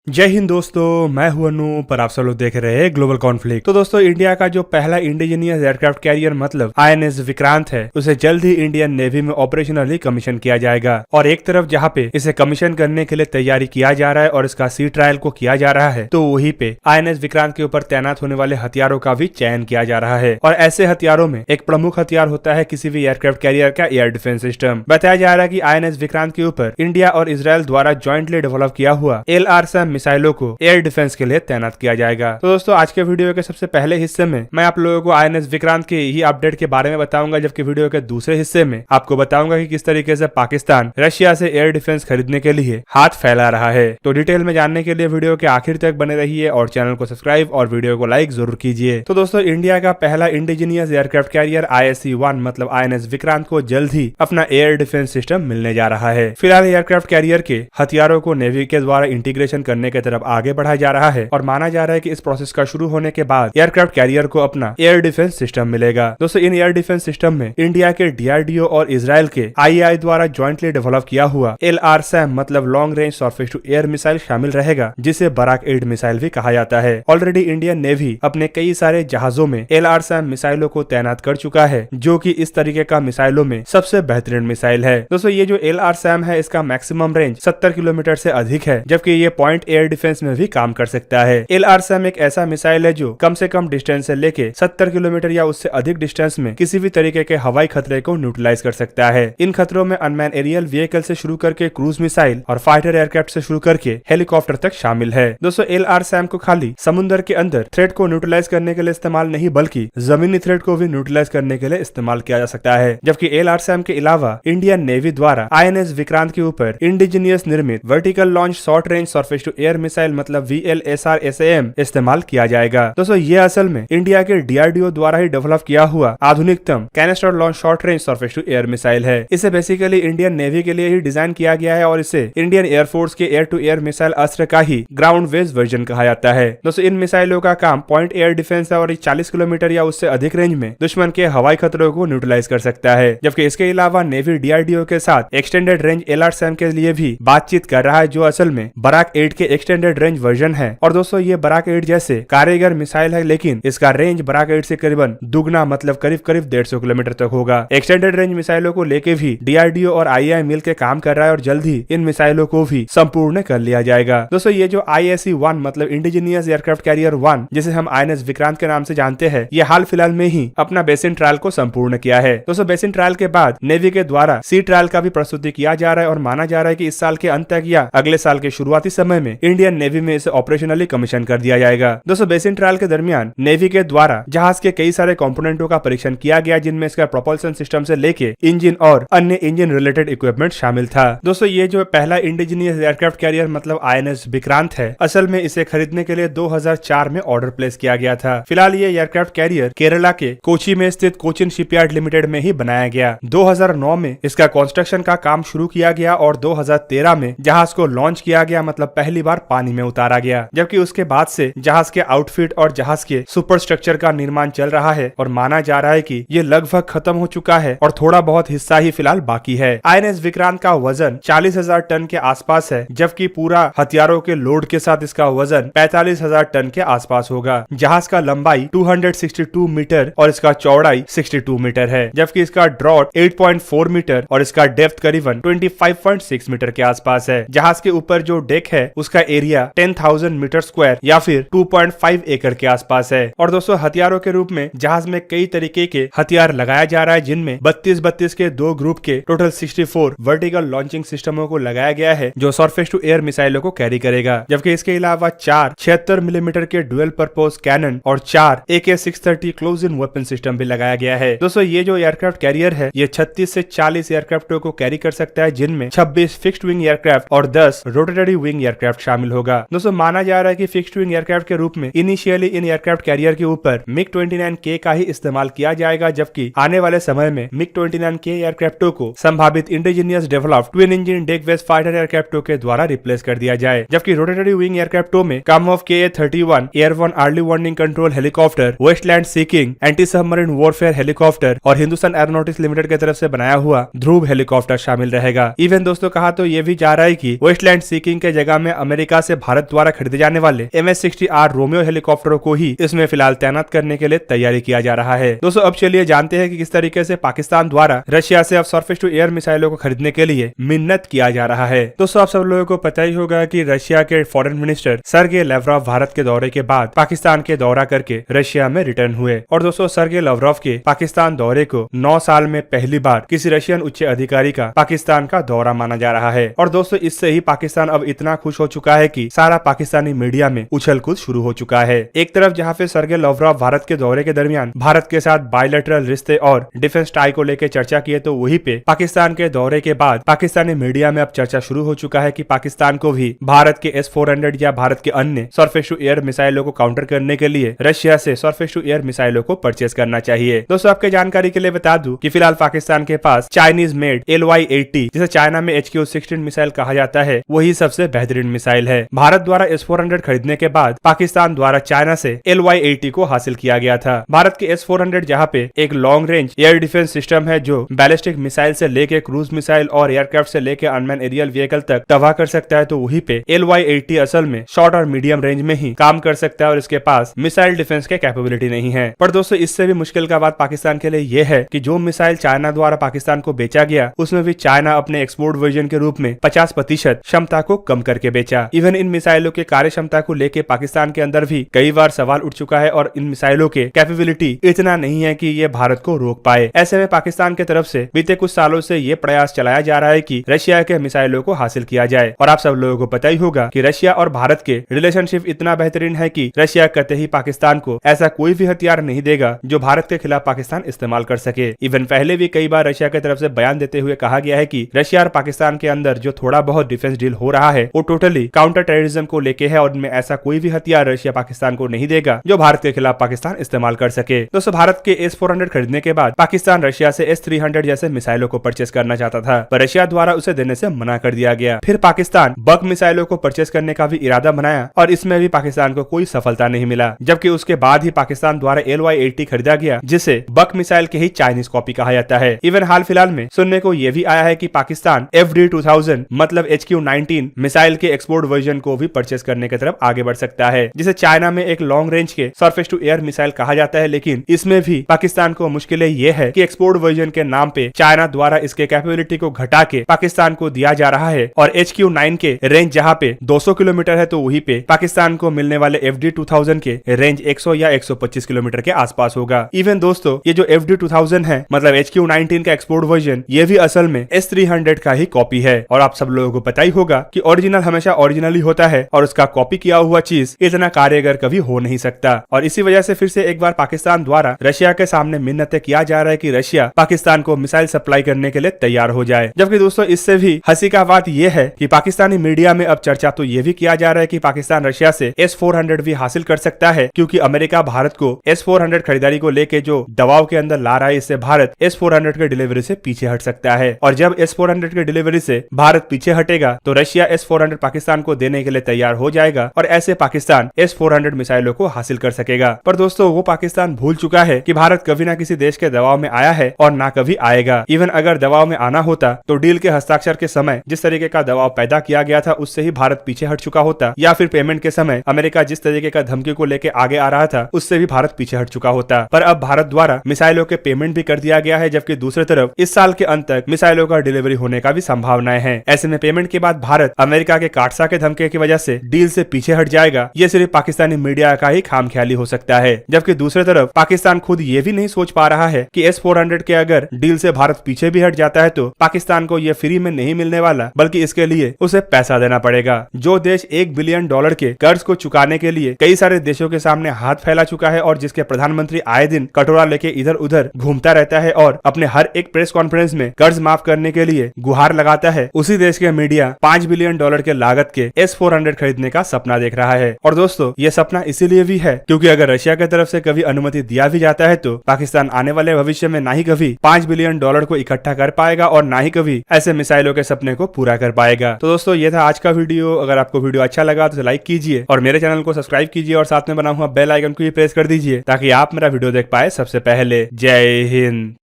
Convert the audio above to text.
जय हिंद दोस्तों, मैं हूं अनु पर आप सब लोग देख रहे हैं ग्लोबल कॉन्फ्लिक्ट। तो दोस्तों, इंडिया का जो पहला इंडिजीनियस एयरक्राफ्ट कैरियर मतलब आईएनएस विक्रांत है, उसे जल्द ही इंडियन नेवी में ऑपरेशनली कमीशन किया जाएगा। और एक तरफ जहां पे इसे कमीशन करने के लिए तैयारी किया जा रहा है और इसका सी ट्रायल को किया जा रहा है, तो वहीं पे आईएनएस विक्रांत के ऊपर तैनात होने वाले हथियारों का भी चयन किया जा रहा है। और ऐसे हथियारों में एक प्रमुख हथियार होता है किसी भी एयरक्राफ्ट कैरियर का एयर डिफेंस सिस्टम। बताया जा रहा है कि आईएनएस विक्रांत के ऊपर इंडिया और इसराइल द्वारा ज्वाइंटली डेवलप किया हुआ LRSAM मिसाइलों को एयर डिफेंस के लिए तैनात किया जाएगा। तो दोस्तों, आज के वीडियो के सबसे पहले हिस्से में मैं आप लोगों को आईएनएस विक्रांत के ही अपडेट के बारे में बताऊंगा, जबकि वीडियो के दूसरे हिस्से में आपको बताऊंगा कि किस तरीके से पाकिस्तान रशिया से एयर डिफेंस खरीदने के लिए हाथ फैला रहा है। तो डिटेल में जानने के लिए वीडियो के आखिर तक बने रहिए और चैनल को सब्सक्राइब और वीडियो को लाइक जरूर कीजिए। तो दोस्तों, इंडिया का पहला इंडिजीनियस एयरक्राफ्ट कैरियर ISC-1 मतलब आईएनएस विक्रांत को जल्द ही अपना एयर डिफेंस सिस्टम मिलने जा रहा है। फिलहाल एयरक्राफ्ट कैरियर के हथियारों को नेवी के द्वारा इंटीग्रेशन करने की तरफ आगे बढ़ाया जा रहा है और माना जा रहा है कि इस प्रोसेस का शुरू होने के बाद एयरक्राफ्ट कैरियर को अपना एयर डिफेंस सिस्टम मिलेगा। दोस्तों, इन एयर डिफेंस सिस्टम में इंडिया के DRDO और इजराइल के IAI द्वारा ज्वाइंटली डेवलप किया हुआ LRSAM मतलब long range surface to air missile शामिल रहेगा, जिसे बराक 8 मिसाइल भी कहा जाता है। ऑलरेडी इंडियन नेवी अपने कई सारे जहाजों में LRSAM मिसाइलों को तैनात कर चुका है, जो कि इस तरीके का मिसाइलों में सबसे बेहतरीन मिसाइल है। दोस्तों, ये जो LRSAM है, इसका मैक्सिमम रेंज 70 किलोमीटर से अधिक है, जबकि ये पॉइंट एयर डिफेंस में भी काम कर सकता है। LRSAM एक ऐसा मिसाइल है जो कम से कम डिस्टेंस से लेके 70 किलोमीटर या उससे अधिक डिस्टेंस में किसी भी तरीके के हवाई खतरे को न्यूट्रलाइज कर सकता है। इन खतरों में अनमैन एरियल व्हीकल से शुरू करके क्रूज मिसाइल और फाइटर एयरक्राफ्ट से शुरू करके हेलीकॉप्टर तक शामिल है। दोस्तों, LRSAM को खाली समुद्र के अंदर थ्रेट को न्यूट्रलाइज करने के लिए इस्तेमाल नहीं, बल्कि जमीनी थ्रेट को भी न्यूट्रलाइज करने के लिए इस्तेमाल किया जा सकता है। जबकि LRSAM के अलावा इंडियन नेवी द्वारा INS विक्रांत के ऊपर इंडिजीनियस निर्मित vertical launch short range surface to air missile मतलब VLSR-SAM इस्तेमाल किया जाएगा। दोस्तों, ये असल में इंडिया के DRDO द्वारा ही डेवलप किया हुआ आधुनिकतम canister launch short range surface to air missile है। इसे बेसिकली इंडियन नेवी के लिए ही डिजाइन किया गया है और इसे इंडियन एयरफोर्स के एयर टू एयर मिसाइल अस्त्र का ही ग्राउंड बेस्ड वर्जन कहा जाता है। दोस्तों, इन मिसाइलों का काम पॉइंट एयर डिफेंस है और 40 किलोमीटर या उससे अधिक रेंज में दुश्मन के हवाई खतरों को न्यूट्रलाइज कर सकता है। जबकि इसके अलावा नेवी DRDO के साथ एक्सटेंडेड रेंज LRSAM के लिए भी बातचीत कर रहा है, जो असल में बराक 8 के एक्सटेंडेड रेंज वर्जन है। और दोस्तों, ये बराक 8 जैसे कारीगर मिसाइल है, लेकिन इसका रेंज बराक 8 से करीबन दुगना मतलब करीब 150 किलोमीटर तक होगा। एक्सटेंडेड रेंज मिसाइलों को लेके भी DRDO और IAI मिल के काम कर रहा है और जल्द ही इन मिसाइलों को भी संपूर्ण कर लिया जाएगा। दोस्तों, ये जो ISC-1 मतलब इंडिजीनियस एयरक्राफ्ट कैरियर 1, जिसे हम INS विक्रांत के नाम से जानते हैं, ये हाल फिलहाल में ही अपना बेसिन ट्रायल को संपूर्ण किया है। दोस्तों, बेसिन ट्रायल के बाद नेवी के द्वारा सी ट्रायल का भी प्रस्तुति किया जा रहा है और माना जा रहा है कि इस साल के अंत तक या अगले साल के शुरुआती समय में इंडियन नेवी में इसे ऑपरेशनली कमीशन कर दिया जाएगा। दोस्तों, बेसिन ट्रायल के दरमियान नेवी के द्वारा जहाज के कई सारे कंपोनेंटों का परीक्षण किया गया, जिनमें इसका प्रोपल्शन सिस्टम से लेके इंजन और अन्य इंजन रिलेटेड इक्विपमेंट शामिल था। दोस्तों, ये जो पहला इंडिजीनियस एयरक्राफ्ट कैरियर मतलब INS विक्रांत है, असल में इसे खरीदने के लिए 2004 में ऑर्डर प्लेस किया गया था। फिलहाल ये एयरक्राफ्ट कैरियर केरला के कोची में स्थित कोचिन शिपयार्ड लिमिटेड में ही बनाया गया। 2009 में इसका कंस्ट्रक्शन का काम शुरू किया गया और 2013 में जहाज को लॉन्च किया गया, मतलब पहली बार पानी में उतारा गया। जबकि उसके बाद से जहाज के आउटफिट और जहाज के सुपर स्ट्रक्चर का निर्माण चल रहा है और माना जा रहा है कि ये लगभग खत्म हो चुका है और थोड़ा बहुत हिस्सा ही फिलहाल बाकी है। INS विक्रांत का वजन 40,000 टन के आसपास है, जबकि पूरा हथियारों के लोड के साथ इसका वजन 45,000 टन के आसपास होगा। जहाज का लंबाई 262 मीटर और इसका चौड़ाई 62 मीटर है, जबकि इसका ड्रॉट 8.4 मीटर और इसका डेप्थ करीबन 25.6 मीटर के आसपास है। जहाज के ऊपर जो डेक है उसका एरिया 10,000 मीटर स्क्वायर या फिर 2.5 एकड़ के आसपास है। और दोस्तों, हथियारों के रूप में जहाज में कई तरीके के हथियार लगाया जा रहा है, जिनमें 32 के 2 ग्रुप के टोटल 64 वर्टिकल लॉन्चिंग सिस्टमों को लगाया गया है, जो सरफेस टू एयर मिसाइलों को कैरी करेगा। जबकि इसके अलावा 4 76 मिलीमीटर के डुअल पर्पज कैनन और 4 AK-630 close in weapon system भी लगाया गया है। दोस्तों, ये जो एयरक्राफ्ट कैरियर है, ये 36 से 40 एयरक्राफ्टों को कैरी कर सकता है, जिनमें 26 फिक्स्ड विंग एयरक्राफ्ट और 10 रोटेटरी विंग एयरक्राफ्ट शामिल होगा। दोस्तों, माना जा रहा है कि फिक्स्ड विंग एयरक्राफ्ट के रूप में इनिशियली इन एयरक्राफ्ट कैरियर के ऊपर MiG-29K का ही इस्तेमाल किया जाएगा, जबकि आने वाले समय में MiG-29K एयरक्राफ्टों को संभावित indigenous developed twin engine deck based fighter एयरक्राफ्टों के द्वारा रिप्लेस कर दिया जाए। जबकि रोटेटरी विंग एयरक्राफ्टों में Kamov KA-31 airborne early warning control helicopter, Westland Sea King anti submarine warfare helicopter और हिंदुस्तान एरोनॉटिक्स लिमिटेड की तरफ से बनाया हुआ ध्रुव हेलीकॉप्टर शामिल रहेगा। इवन दोस्तों, कहा तो ये भी जा रहा है कि वेस्टलैंड सीकिंग के जगह में अमेरिका से भारत द्वारा खरीदे जाने वाले MS-60R रोमियो हेलीकॉप्टरों को ही इसमें फिलहाल तैनात करने के लिए तैयारी किया जा रहा है। दोस्तों अब चलिए जानते हैं कि किस तरीके से पाकिस्तान द्वारा रशिया से अब सरफेस टू एयर मिसाइलों को खरीदने के लिए मिन्नत किया जा रहा है। दोस्तों आप सब लोगों को पता ही होगा कि रशिया के फॉरेन मिनिस्टर सर्गे लवरोव भारत के दौरे के बाद पाकिस्तान के दौरा करके रशिया में रिटर्न हुए। और दोस्तों सर्गे लवरोव के पाकिस्तान दौरे को 9 साल में पहली बार किसी रशियन उच्च अधिकारी का पाकिस्तान का दौरा माना जा रहा है। और दोस्तों इससे ही पाकिस्तान अब इतना खुश हो चुका है कि सारा पाकिस्तानी मीडिया में उछल कूद शुरू हो चुका है। एक तरफ जहां पे सर्गे लवरोव भारत के दौरे के दरमियान भारत के साथ बायलैटरल रिश्ते और डिफेंस टाई को लेकर चर्चा किए, तो वहीं पे पाकिस्तान के दौरे के बाद पाकिस्तानी मीडिया में अब चर्चा शुरू हो चुका है कि पाकिस्तान को भी भारत के S-400 या भारत के अन्य सरफेस टू एयर मिसाइलों को काउंटर करने के लिए रशिया से सरफेस टू एयर मिसाइलों को परचेज करना चाहिए। दोस्तों आपके जानकारी के लिए बता दूं कि फिलहाल पाकिस्तान के पास चाइनीज मेड LY-80 जिसे चाइना में HQ-16 मिसाइल कहा जाता है वही सबसे बेहतरीन मिसाइल है। भारत द्वारा S-400 खरीदने के बाद पाकिस्तान द्वारा चाइना से LY-80 को हासिल किया गया था। भारत के S-400 जहाँ पे एक long range air defence system है जो बैलिस्टिक मिसाइल से लेके क्रूज मिसाइल और एयरक्राफ्ट से लेके अनमैन एरियल व्हीकल तक तबाह कर सकता है, तो वहीं पे LY-80 असल में शॉर्ट और मीडियम रेंज में ही काम कर सकता है और इसके पास मिसाइल डिफेंस के कैपेबिलिटी नहीं है। पर दोस्तों इससे भी मुश्किल का बात पाकिस्तान के लिए यह है कि जो मिसाइल चाइना द्वारा पाकिस्तान को बेचा गया उसमें भी चाइना अपने एक्सपोर्ट वर्जन के रूप में 50% क्षमता को कम करके बेचा। इवन इन मिसाइलों के कार्य क्षमता को लेके पाकिस्तान के अंदर भी कई बार सवाल उठ चुका है और इन मिसाइलों के कैपेबिलिटी इतना नहीं है कि ये भारत को रोक पाए। ऐसे में पाकिस्तान की तरफ से बीते कुछ सालों से ये प्रयास चलाया जा रहा है कि रशिया के मिसाइलों को हासिल किया जाए। और आप सब लोगों को पता ही होगा कि रशिया और भारत के रिलेशनशिप इतना बेहतरीन है कि रशिया कहते ही पाकिस्तान को ऐसा कोई भी हथियार नहीं देगा जो भारत के खिलाफ पाकिस्तान इस्तेमाल कर सके। इवन पहले भी कई बार रशिया की तरफ से बयान देते हुए कहा गया है कि रशिया और पाकिस्तान के अंदर जो थोड़ा बहुत डिफेंस डील हो रहा है वो टोटली काउंटर टेररिज्म को लेके है और उनमें ऐसा कोई भी हथियार रशिया पाकिस्तान को नहीं देगा जो भारत के खिलाफ पाकिस्तान इस्तेमाल कर सके। दोस्तों भारत के S-400 खरीदने के बाद पाकिस्तान रशिया से S-300 जैसे मिसाइलों को परचेस करना चाहता था, पर रशिया द्वारा उसे देने से मना कर दिया गया। फिर पाकिस्तान बक मिसाइलों को परचेस करने का भी इरादा बनाया और इसमें भी पाकिस्तान को कोई सफलता नहीं मिला, जबकि उसके बाद ही पाकिस्तान द्वारा LY-80 खरीदा गया जिसे बक मिसाइल के ही चाइनीज कॉपी कहा जाता है। इवन हाल फिलहाल में सुनने को यह भी आया है कि पाकिस्तान FD-2000 मतलब HQ-19 मिसाइल के एक्सपोर्ट वर्जन को भी परचेस करने की तरफ आगे बढ़ सकता है, जिसे चाइना में एक लॉन्ग रेंज के सरफेस टू एयर मिसाइल कहा जाता है। लेकिन इसमें भी पाकिस्तान को मुश्किलें ये है कि एक्सपोर्ट वर्जन के नाम पे चाइना द्वारा इसके कैपेबिलिटी को घटा के पाकिस्तान को दिया जा रहा है और HQ-9 के रेंज जहाँ पे 200 किलोमीटर है तो वहीं पे पाकिस्तान को मिलने वाले FD-2000 के रेंज 100 या 125 किलोमीटर के आसपास होगा। इवन दोस्तों ये जो FD-2000 है मतलब HQ-19 का एक्सपोर्ट वर्जन ये भी असल में S-300 का ही कॉपी है। और आप सब लोगों को पता ही होगा कि ओरिजिनल हमेशा ओरिजिनल ही होता है और उसका कॉपी किया हुआ चीज इतना कार्यगर कभी हो नहीं सकता। और इसी वजह से फिर से एक बार पाकिस्तान द्वारा रशिया के सामने मिन्नतें किया जा रहा है कि रशिया पाकिस्तान को मिसाइल सप्लाई करने के लिए तैयार हो जाए। जबकि दोस्तों इससे भी हंसी का बात यह है कि पाकिस्तानी मीडिया में अब चर्चा तो ये भी किया जा रहा है कि पाकिस्तान रशिया से S-400 भी हासिल कर सकता है, क्योंकि अमेरिका भारत को S-400 खरीदारी को लेके जो दबाव के अंदर ला रहा है इससे भारत S-400 के डिलीवरी से पीछे हट सकता है। और जब S-400 के डिलीवरी से भारत पीछे हटेगा तो रशिया S-400 पाकिस्तान को देने के लिए तैयार हो जाएगा और ऐसे पाकिस्तान S-400 मिसाइलों को हासिल कर सकेगा। पर दोस्तों वो पाकिस्तान भूल चुका है कि भारत कभी ना किसी देश के दबाव में आया है और ना कभी आएगा। इवन अगर दबाव में आना होता तो डील के हस्ताक्षर के समय जिस तरीके का दबाव पैदा किया गया था उससे ही भारत पीछे हट चुका होता, या फिर पेमेंट के समय अमेरिका जिस तरीके का धमकी को लेकर आगे आ रहा था उससे भी भारत पीछे हट चुका होता। पर अब भारत द्वारा मिसाइलों के पेमेंट भी कर दिया गया है, जबकि दूसरी तरफ इस साल के अंत तक मिसाइलों का डिलीवरी होने का भी संभावनाएं हैं। ऐसे में पेमेंट के बाद भारत अमेरिका के काटसा के धमके की वजह से डील से पीछे हट जाएगा, ये सिर्फ पाकिस्तानी मीडिया का ही खामख्याली हो सकता है। जबकि दूसरी तरफ पाकिस्तान खुद ये भी नहीं सोच पा रहा है कि S-400 के अगर डील से भारत पीछे भी हट जाता है तो पाकिस्तान को ये फ्री में नहीं मिलने वाला, बल्कि इसके लिए उसे पैसा देना पड़ेगा। जो देश $1 बिलियन के कर्ज को चुकाने के लिए कई सारे देशों के सामने हाथ फैला चुका है और जिसके प्रधानमंत्री आए दिन कटोरा लेके इधर उधर घूमता रहता है और अपने हर एक प्रेस कॉन्फ्रेंस में कर्ज माफ करने के लिए गुहार लगाता है, उसी देश के मीडिया $5 बिलियन के लागत के S-400 खरीदने का सपना देख रहा है। और दोस्तों ये सपना इसीलिए भी है क्योंकि अगर रशिया की तरफ से कभी अनुमति दिया भी जाता है तो पाकिस्तान आने वाले भविष्य में ना ही कभी $5 बिलियन को इकट्ठा कर पाएगा और ना ही कभी ऐसे मिसाइलों के सपने को पूरा कर पाएगा। तो दोस्तों ये था आज का वीडियो। अगर आपको वीडियो अच्छा लगा तो लाइक कीजिए और मेरे चैनल को सब्सक्राइब कीजिए और साथ में बना हुआ बेल आइकन को भी प्रेस कर दीजिए ताकि आप मेरा वीडियो देख पाए सबसे पहले। जय हिंद।